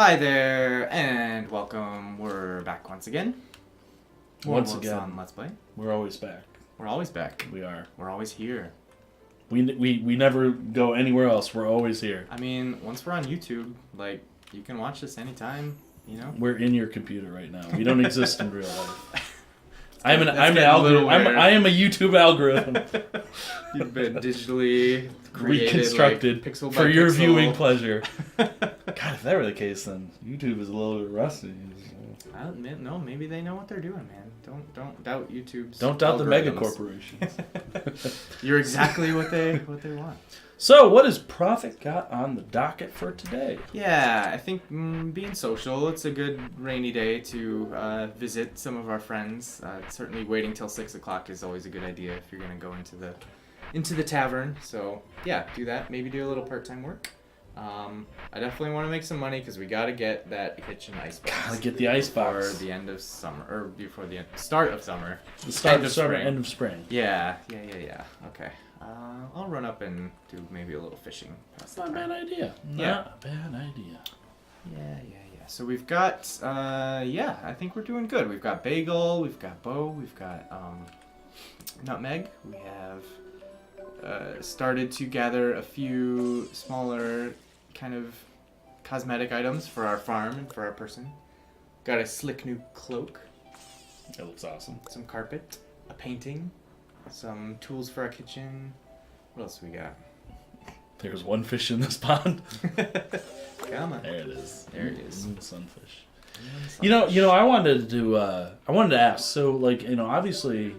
Hi there, and welcome. We're back once again. Once again, on Let's Play. we're always back. We're always back. We are. We're always here. We never go anywhere else. We're always here. I mean, once we're on YouTube, like, you can watch this anytime, you know? We're in your computer right now. We don't exist in real life. I am a YouTube algorithm. You've been digitally created, reconstructed like, pixel by for your pixel. viewing pleasure. God, if that were the case, then YouTube is a little bit rusty. I don't know. Maybe they know what they're doing, man. Don't doubt YouTube's. Don't doubt the mega algorithms. corporations. You're exactly what they want. So, what has Prophet got on the docket for today? Yeah, I think being social, it's a good rainy day to visit some of our friends. Certainly waiting till 6 o'clock is always a good idea if you're going to go into the tavern. So, yeah, do that. Maybe do a little part-time work. I definitely want to make some money because we got to get that kitchen icebox. Gotta get the icebox. Before the end of summer, or before the start of summer. The start End of of summer, spring. end of spring. Yeah. Okay. I'll run up and do maybe a little fishing. That's not a bad idea. Yeah. Not a bad idea. Yeah. So we've got, I think we're doing good. We've got Bagel, we've got Bo, we've got Nutmeg. We have started to gather a few smaller kind of cosmetic items for our farm and for our person. Got a slick new cloak. That looks awesome. Some carpet, a painting, some tools for our kitchen. What else we got? There's one fish in this pond. Come on. There it is. There it is. Sunfish. You know, I wanted to ask. So, like, you know, obviously,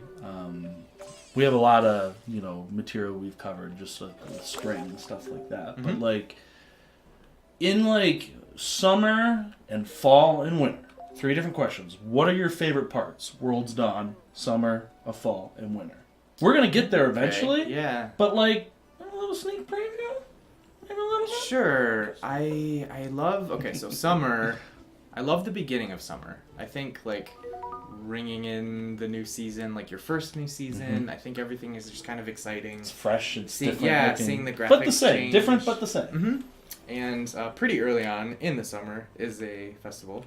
we have a lot of, you know, material we've covered, just like with spring and stuff like that. Mm-hmm. But like, in like summer and fall and winter, 3 different questions. What are your favorite parts? World's Dawn, summer, a fall, and winter. We're gonna get there eventually. Okay, yeah. But like, a little sneak preview. Maybe a little bit. Sure. I love, okay, so summer, I love the beginning of summer. I think, like, ringing in the new season, like your first new season, I think everything is just kind of exciting. It's fresh, it's different. Yeah, looking, seeing the graphics but the same. change. Different, but the same. Mm-hmm. And pretty early on in the summer is a festival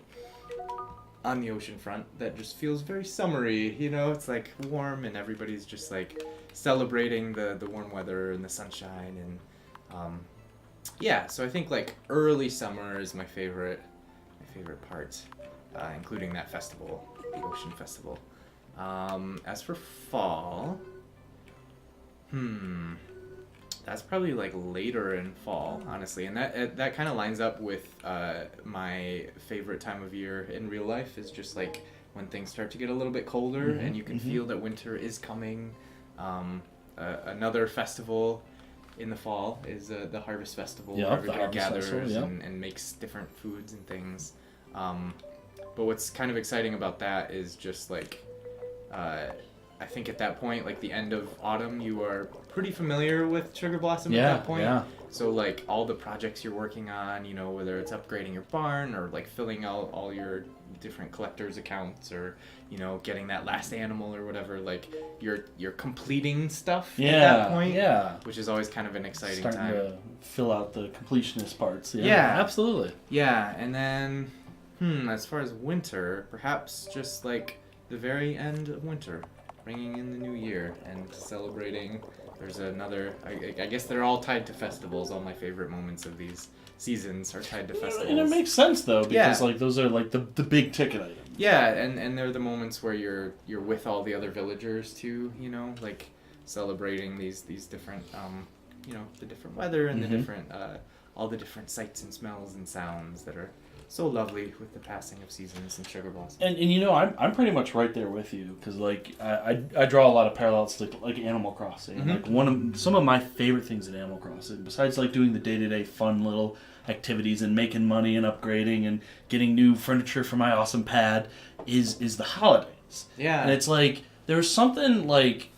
on the ocean front that just feels very summery. You know, it's like warm and everybody's just like celebrating the warm weather and the sunshine and yeah. So I think like early summer is my favorite part, including that festival, the ocean festival. As for fall, that's probably like later in fall, honestly, and that kind of lines up with my favorite time of year in real life is just like when things start to get a little bit colder and you can feel that winter is coming. Another festival in the fall is the Harvest Festival, where everybody gathers and makes different foods and things. But what's kind of exciting about that is just like I think at that point, like the end of autumn, you are pretty familiar with Sugar Blossom at that point. Yeah. So like all the projects you're working on, you know, whether it's upgrading your barn or like filling out all your different collector's accounts or, you know, getting that last animal or whatever, like you're completing stuff at that point. Yeah. Which is always kind of an exciting Starting time. to fill out the completionist parts. Yeah. Absolutely. Yeah, and then as far as winter, perhaps just like the very end of winter. Bringing in the new year and celebrating. There's another, I guess they're all tied to festivals. All my favorite moments of these seasons are tied to festivals. And it makes sense though, because like those are like the big ticket items. Yeah, and they're the moments where you're with all the other villagers too, you know, like celebrating these different, you know, the different weather and the different, all the different sights and smells and sounds that are so lovely with the passing of seasons and Sugar Blossom. And you know, I'm pretty much right there with you because like I draw a lot of parallels to like Animal Crossing. Like some of my favorite things in Animal Crossing, besides like doing the day-to-day fun little activities and making money and upgrading and getting new furniture for my awesome pad, is the holidays. Yeah. And it's like there's something like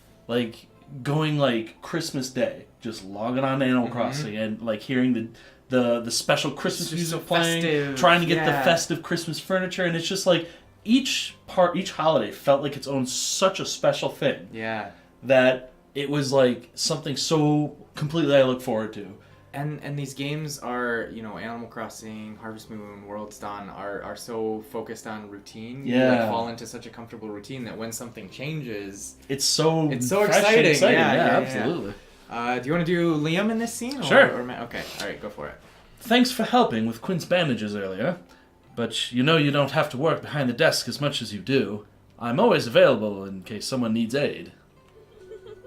going like Christmas Day, just logging on to Animal Crossing and like hearing the special Christmas music playing, festive, trying to get the festive Christmas furniture, and it's just like each holiday felt like its own such a special thing. Yeah. That it was like something so completely I look forward to. And these games are, you know, Animal Crossing, Harvest Moon, World's Dawn are so focused on routine. You like fall into such a comfortable routine that when something changes, it's so exciting. Yeah, absolutely. Do you want to do Liam in this scene? Sure. Okay, all right, go for it. Thanks for helping with Quinn's bandages earlier, but you know you don't have to work behind the desk as much as you do. I'm always available in case someone needs aid.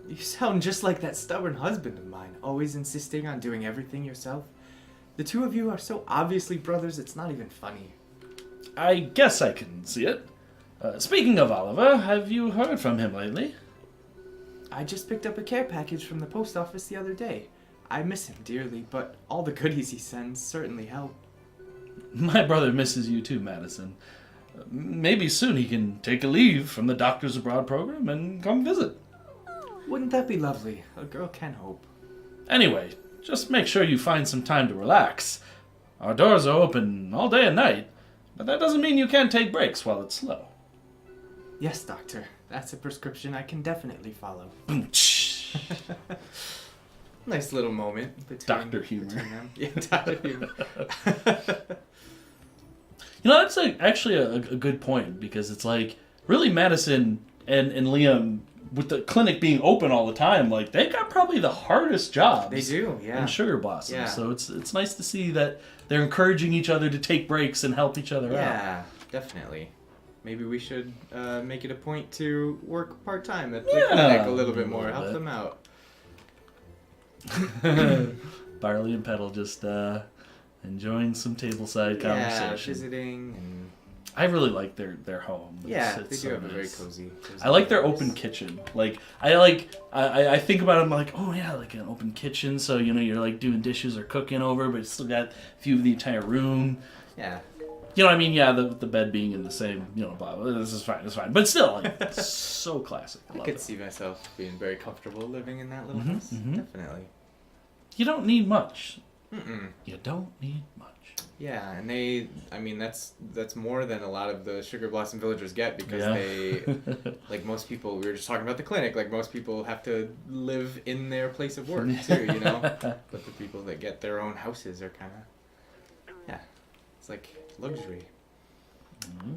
You sound just like that stubborn husband of mine, always insisting on doing everything yourself. The two of you are so obviously brothers, it's not even funny. I guess I can see it. Speaking of Oliver, have you heard from him lately? I just picked up a care package from the post office the other day. I miss him dearly, but all the goodies he sends certainly help. My brother misses you too, Madison. Maybe soon he can take a leave from the Doctors Abroad program and come visit. Wouldn't that be lovely? A girl can hope. Anyway, just make sure you find some time to relax. Our doors are open all day and night, but that doesn't mean you can't take breaks while it's slow. Yes, Doctor. That's a prescription I can definitely follow. Nice little moment between Doctor humor. Between them. Yeah, Doctor humor. You know, that's actually a good point, because it's like, really Madison and Liam, with the clinic being open all the time, like, they got probably the hardest jobs. They do, yeah. In Sugar Blossom. Yeah. So it's nice to see that they're encouraging each other to take breaks and help each other out. Yeah, definitely. Maybe we should make it a point to work part-time at the clinic a little bit more, help them out. Barley and Petal just enjoying some tableside conversation. Yeah, visiting and... I really like their home. Yeah, it's they do so have a very nice. cozy I like their open kitchen. Like I think about them like, oh yeah, like an open kitchen. So you know you're like doing dishes or cooking over, but it's still got a view of the entire room. Yeah. You know what I mean? Yeah, the bed being in the same, you know, blah, blah, this is fine, it's fine. But still, like, it's so classic. I could see myself being very comfortable living in that little house. Definitely. You don't need much. Mm-mm. You don't need much. Yeah, and that's more than a lot of the Sugar Blossom villagers get, because they, like most people, we were just talking about the clinic, like most people have to live in their place of work too, you know? But the people that get their own houses are kind of, yeah, it's like luxury.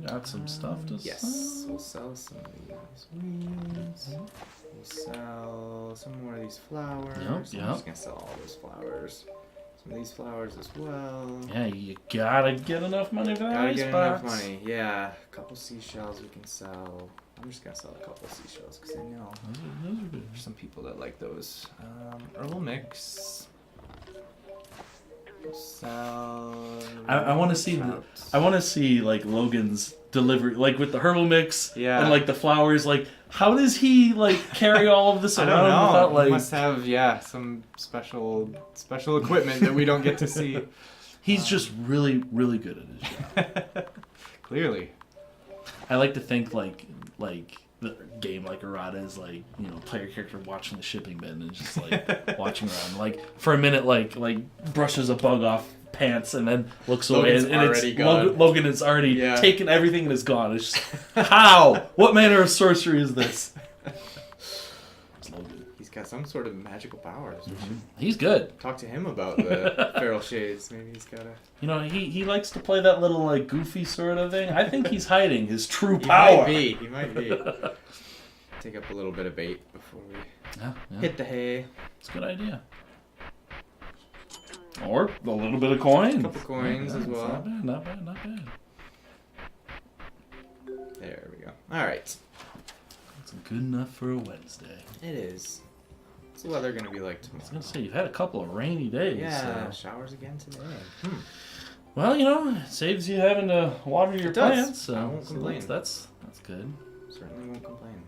Got some stuff to Yes, sell. we'll sell some of these weeds. We'll sell some more of these flowers. Yep, I'm just gonna sell all those flowers. Some of these flowers as well. Yeah, you gotta get enough money for that Gotta ice get box. enough money. Yeah, a couple seashells we can sell. I'm just gonna sell a couple seashells because I know Those are good. there's some people that like those. Herbal mix. We'll sell. I want to see I want to see like Logan's delivery, like with the herbal mix and like the flowers. Like, how does he like carry all of this I around don't know. without like? He must have some special equipment that we don't get to see. He's just really good at his job. Clearly. I like to think like the game like Errata is like, you know, player character watching the shipping bin and just like watching around, like for a minute like brushes a bug off pants and then looks away and it's gone. Logan is already taken everything and is gone. It's just, how? What manner of sorcery is this? It's Logan. He's got some sort of magical powers. We should He's good. talk to him about the feral shades. Maybe he's got a... You know, he likes to play that little like goofy sort of thing. I think he's hiding his true power. He might be. Take up a little bit of bait before we hit the hay. It's a good idea. Or a little bit of coin. A couple coins as well. Not bad. There we go. All right. It's good enough for a Wednesday. It is. What's the weather going to be like tomorrow? I was going to say, you've had a couple of rainy days. Yeah, so. showers again today. Well, you know, it saves you having to water your plants. So I won't complain. That's good. Certainly won't complain.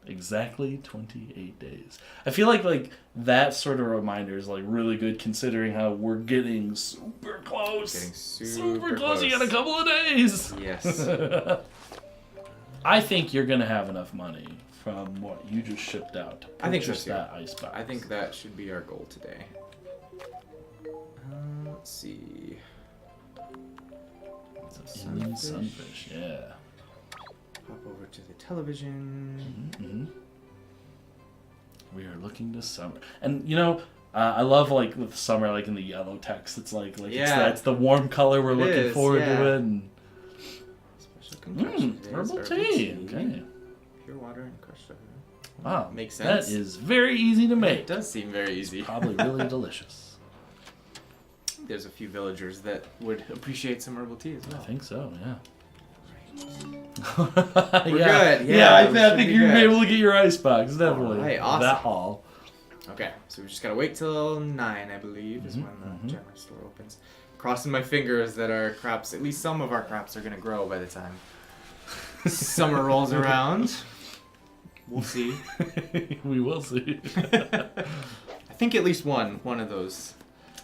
Exactly 28 days. I feel like that sort of reminder is like really good, considering how we're getting super close. Getting super close. You got a couple of days. Yes. I think you're gonna have enough money from what you just shipped out to I think so purchase too. that ice box. I think that should be our goal today. Let's see. Inland sunfish, yeah. Hop over to the television. We are looking to summer. And, you know, I love, like, with summer, like, in the yellow text. It's like it's the warm color we're looking forward to it. And... Special concoction. Herbal tea. Okay. Pure water and crushed sugar. Wow. Makes sense. That is very easy to make. It does seem very easy. It's probably really delicious. There's a few villagers that would appreciate some herbal tea as well. I think so, yeah. We're good. Yeah, I think you're gonna be able to get your icebox, definitely. Alright, awesome. That all. Okay, so we just gotta wait till 9, I believe, is when the general store opens. Crossing my fingers that our crops, at least some of our crops, are gonna grow by the time summer rolls around. We'll see. We will see. I think at least one of those.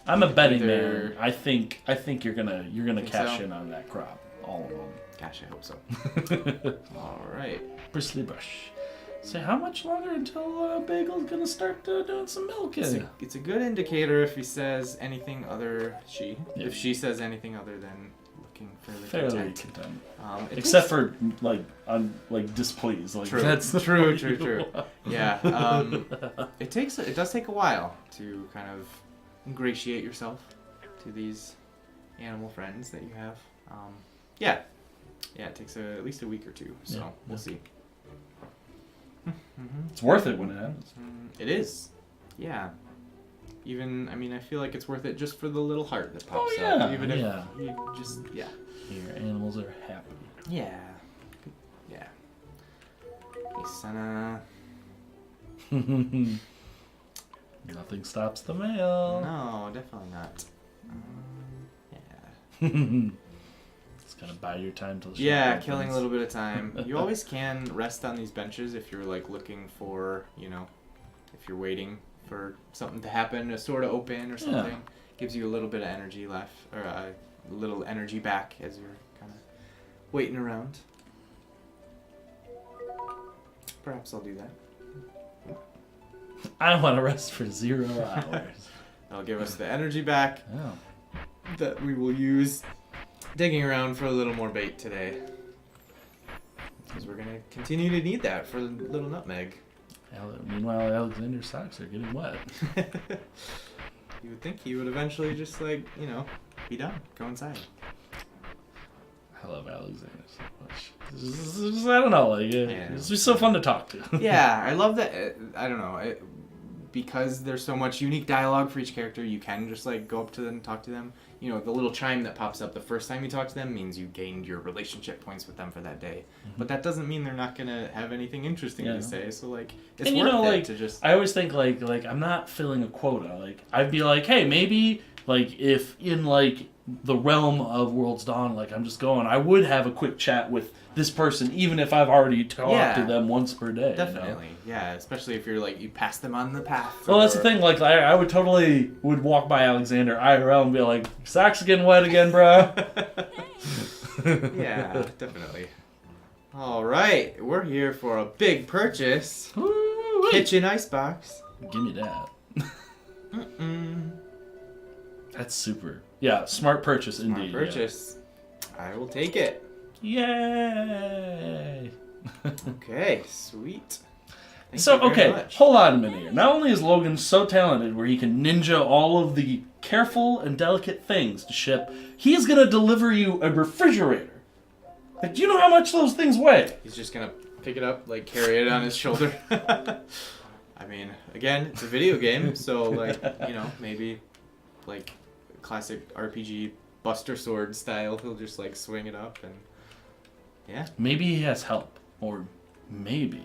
I'm a betting man. I think you're gonna cash in on that crop, all of them. Gosh, I hope so. All right. Bristly brush. So how much longer until Bagel's gonna start doing some milking? It's a good indicator if he says anything other if she says anything other than looking fairly content. Except for like displeased. Like true. That's true. Yeah. It does take a while to kind of ingratiate yourself to these animal friends that you have. Yeah, it takes at least a week or two, so we'll see. It's worth it when it happens. It is, yeah. Even, I mean, I feel like it's worth it just for the little heart that pops up. Even if you just, Your animals are happy. Yeah. Yeah. Hey, Senna. Nothing stops the mail. No, definitely not. Just gotta buy your time till. Killing a little bit of time. You always can rest on these benches if you're like looking for, if you're waiting for something to happen, a store to open or something. Yeah. Gives you a little bit of energy left, or a little energy back as you're kind of waiting around. Perhaps I'll do that. I want to rest for 0 hours. That'll give us the energy back that we will use digging around for a little more bait today. Because we're going to continue to need that for little Nutmeg. Meanwhile, Alexander's socks are getting wet. You would think he would eventually just, be done. Go inside. I love Alexander so much. I don't know, it's just so fun to talk to. Yeah, I love that. I don't know. Because there's so much unique dialogue for each character, you can just go up to them and talk to them. The little chime that pops up the first time you talk to them means you gained your relationship points with them for that day. Mm-hmm. But that doesn't mean they're not gonna have anything interesting to say. So it's worth it to just. I always think like I'm not filling a quota. I'd be like, hey, maybe if in the realm of World's Dawn, I'm just going, I would have a quick chat with this person, even if I've already talked to them once per day. Definitely, yeah. Especially if you're you pass them on the path. Well, that's the thing. I would totally walk by Alexander IRL and be like, "Socks are getting wet again, bro." Yeah, definitely. All right, we're here for a big purchase. Ooh, kitchen icebox. Give me that. That's super. Yeah, smart purchase indeed. Smart purchase. Yeah. I will take it. Yay! Okay, sweet. Hold on a minute here. Not only is Logan so talented where he can ninja all of the careful and delicate things to ship, he's going to deliver you a refrigerator. Do you know how much those things weigh? He's just going to pick it up, carry it on his shoulder. I mean, again, it's a video game, so, maybe, classic RPG Buster Sword style, he'll just, swing it up and... Yeah. Maybe he has help. Or maybe,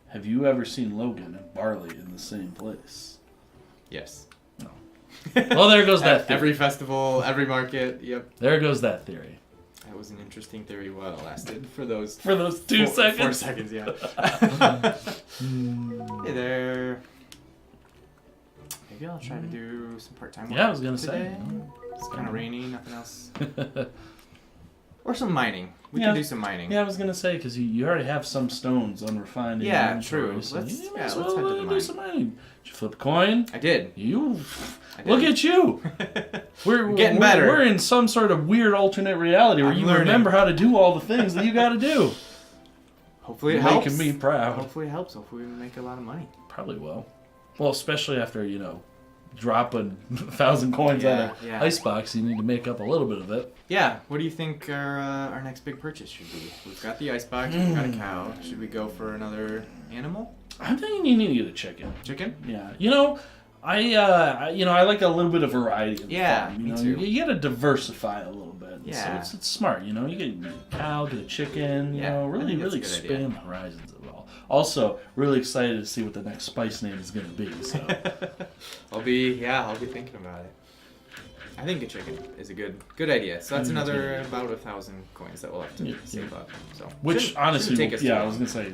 have you ever seen Logan and Barley in the same place? Yes. No. Well, there goes that theory. Every festival, every market, yep. There goes that theory. That was an interesting theory while it lasted. For those 2 seconds? 4 seconds, yeah. Hey there. Maybe I'll try to do some part-time work. Yeah, I was going to say. It's kind of rainy, nothing else. Or some mining. We can do some mining. Yeah, I was going to say, because you already have some stones unrefined. Yeah, true. So let's head to the mine. Do some mining. Did you flip a coin? I did. Look at you. We're getting better. We're in some sort of weird alternate reality where you remember how to do all the things that you got to do. Hopefully it helps. Making me proud. Hopefully it helps. Hopefully we make a lot of money. Probably will. Well, especially after, dropping 1,000 coins on an Yeah. icebox, you need to make up a little bit of it. Yeah. What do you think our next big purchase should be? We've got the icebox. We've got a cow. Should we go for another animal? I'm thinking you need to get a chicken. Chicken? Yeah. I like a little bit of variety. In the farm, me too. You got to diversify a little bit. Yeah. So it's smart. You get a cow, get a chicken. Yeah, I really think that's a good expand idea. the horizons of it all. Also, really excited to see what the next spice name is going to be. So I'll be thinking about it. I think a chicken is a good idea. So that's another about 1,000 coins that we'll have to save up. So which shouldn't honestly, take us too I long. was gonna say,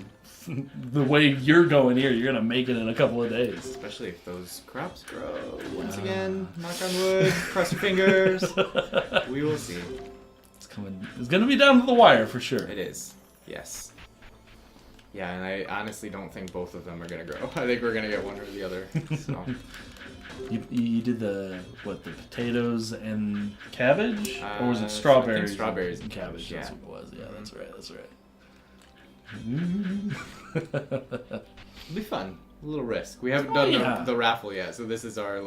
the way you're going here, you're gonna make it in a couple of days. Especially if those crops grow. Once again, knock on wood, cross your fingers. We will see. It's coming. It's gonna be down to the wire for sure. It is. Yes. Yeah, and I honestly don't think both of them are gonna grow. I think we're gonna get one or the other. So. You did the potatoes and cabbage, or was I it think strawberries? strawberries and cabbage. yeah. That's what it was. Yeah, that's right. That's right. It'll be fun. A little risk. We haven't Oh, done yeah. the raffle yet, so this is our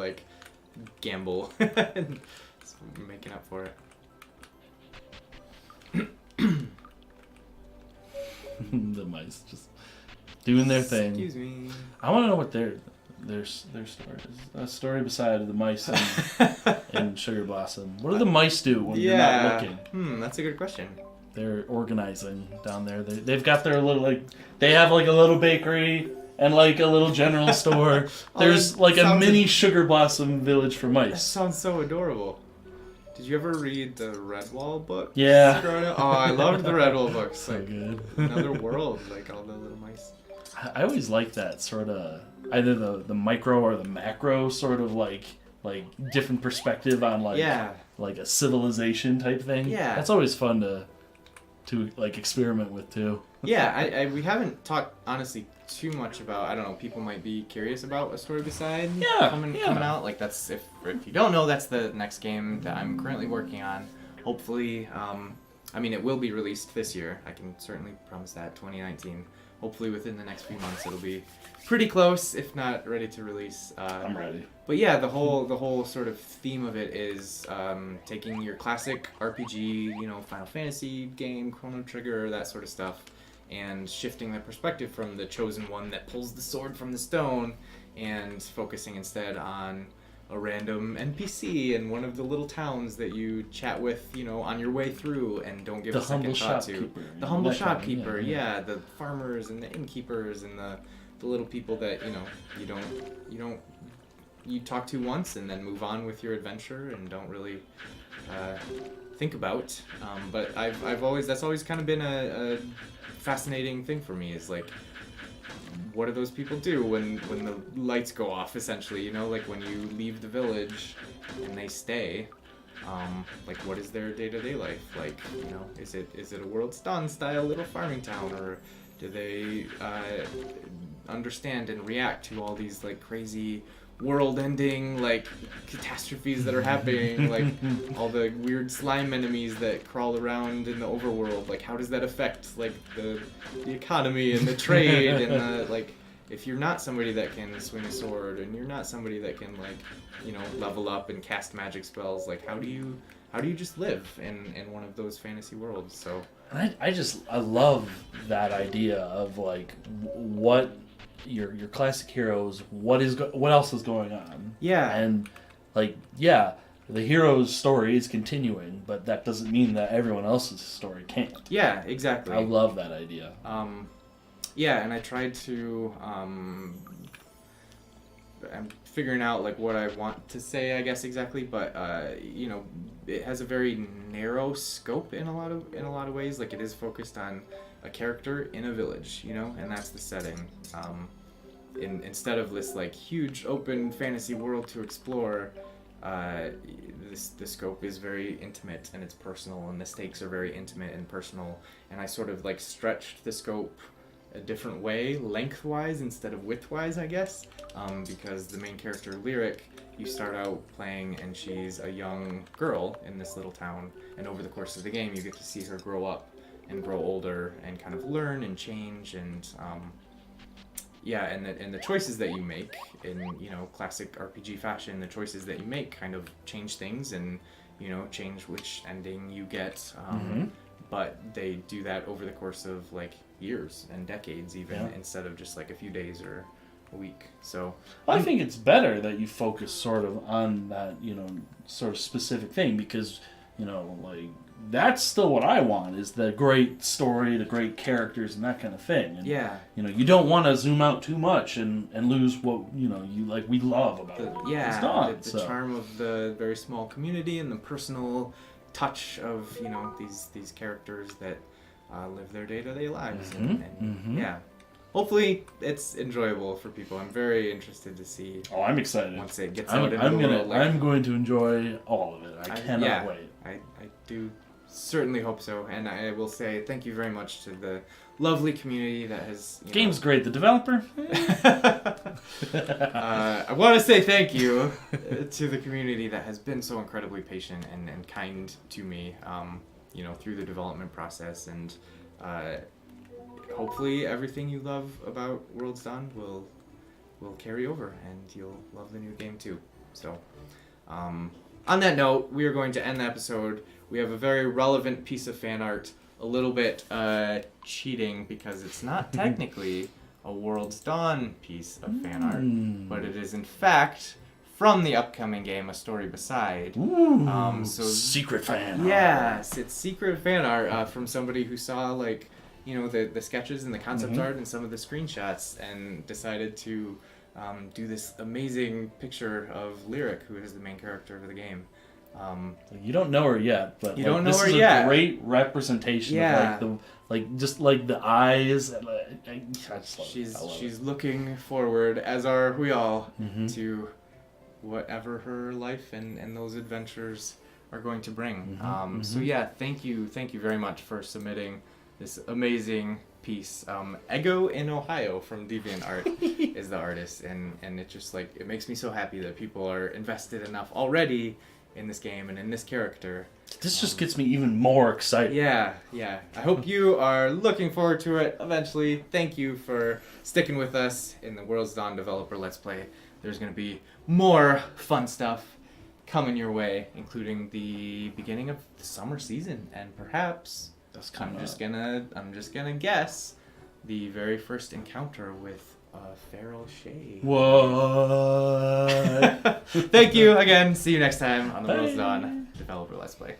gamble. So we're making up for it. The mice just doing their thing. Excuse me. I want to know what their story is. A story beside the mice and Sugar Blossom. What do the mice do when you're not looking? That's a good question. They're organizing down there. They've got their little they have a little bakery and a little general store. There's a mini Sugar Blossom village for That mice. sounds so adorable. Did you ever read the Redwall book? Yeah. Growing up? Oh, I loved the Redwall books. So good. Another world, all the little mice. I always like that sort of either the micro or the macro sort of different perspective on a civilization type thing. Yeah. That's always fun to experiment with too. Yeah, we haven't talked honestly too much about. I don't know. People might be curious about A Story Beside coming out. That's if you don't know, that's the next game that I'm currently working on. Hopefully, it will be released this year. I can certainly promise that 2019. Hopefully within the next few months it'll be pretty close, if not ready to release. I'm ready. But yeah, the whole sort of theme of it is taking your classic RPG, Final Fantasy game, Chrono Trigger, that sort of stuff, and shifting the perspective from the chosen one that pulls the sword from the stone, and focusing instead on a random NPC in one of the little towns that you chat with, on your way through, and don't give a second thought to. The humble shopkeeper, yeah, the farmers and the innkeepers and the little people that you talk to once and then move on with your adventure and don't really think about. But that's always kind of been a fascinating thing for me, is what do those people do when the lights go off, essentially, when you leave the village and they stay, what is their day-to-day life like? Is it a World's Dawn style little farming town, or do they understand and react to all these crazy world-ending catastrophes that are happening, all the weird slime enemies that crawl around in the overworld? How does that affect the economy and the trade and the if you're not somebody that can swing a sword and you're not somebody that can level up and cast magic spells, how do you just live in one of those fantasy worlds? So I love that idea of what your classic heroes, what else is going on. Yeah. And the hero's story is continuing, but that doesn't mean that everyone else's story can't. Yeah, exactly. I love that idea. Yeah, and I tried to I'm figuring out what I want to say, I guess, exactly, but it has a very narrow scope in a lot of ways. It is focused on a character in a village, and that's the setting. Instead of this huge open fantasy world to explore, the scope is very intimate and it's personal, and the stakes are very intimate and personal. And I sort of stretched the scope a different way, lengthwise instead of widthwise, I guess, because the main character, Lyric, you start out playing and she's a young girl in this little town, and over the course of the game you get to see her grow up and grow older and kind of learn and change, and yeah, and the choices that you make in, you know, classic RPG fashion, the choices that you make kind of change things and, you know, change which ending you get. But they do that over the course of like years and decades even, instead of just like a few days or a week. So I think it's better that you focus sort of on that, you know, sort of specific thing, because, you know, like, that's still what I want, is the great story, the great characters, and that kind of thing. And, you know, you don't want to zoom out too much and lose what, you know, you like, we love about it. The charm of the very small community and the personal touch of, you know, these characters that live their day-to-day lives. Yeah. Hopefully it's enjoyable for people. I'm very interested to see. Oh, I'm excited. Once it gets out into the world. I'm going to enjoy all of it. I cannot wait. I do certainly hope so. And I will say thank you very much to the lovely community that has... Game's great. The developer? I want to say thank you to the community that has been so incredibly patient and kind to me, you know, through the development process. And hopefully everything you love about World's Dawn will carry over, and you'll love the new game too. So, on that note, we are going to end the episode. We have a very relevant piece of fan art, a little bit cheating because it's not technically a World's Dawn piece of fan art, but it is in fact from the upcoming game, A Story Beside. So secret fan art. Yes, it's secret fan art from somebody who saw, like, you know, the sketches and the concept art and some of the screenshots and decided to do this amazing picture of Lyric, who is the main character of the game. You don't know her yet, but you don't know this her is yet. A great representation of just the eyes. She's looking forward, as are we all, to whatever her life and those adventures are going to bring. So yeah, thank you very much for submitting this amazing piece. Ego in Ohio from DeviantArt is the artist, and it just, like, it makes me so happy that people are invested enough already in this game and in this character. This just gets me even more excited. Yeah. I hope you are looking forward to it eventually. Thank you for sticking with us in the World's Dawn Developer Let's Play. There's going to be more fun stuff coming your way, including the beginning of the summer season, and perhaps I'm just gonna guess the very first encounter with Feral Shade. What? Thank you again. See you next time on the World's Dawn Developer Let's Play.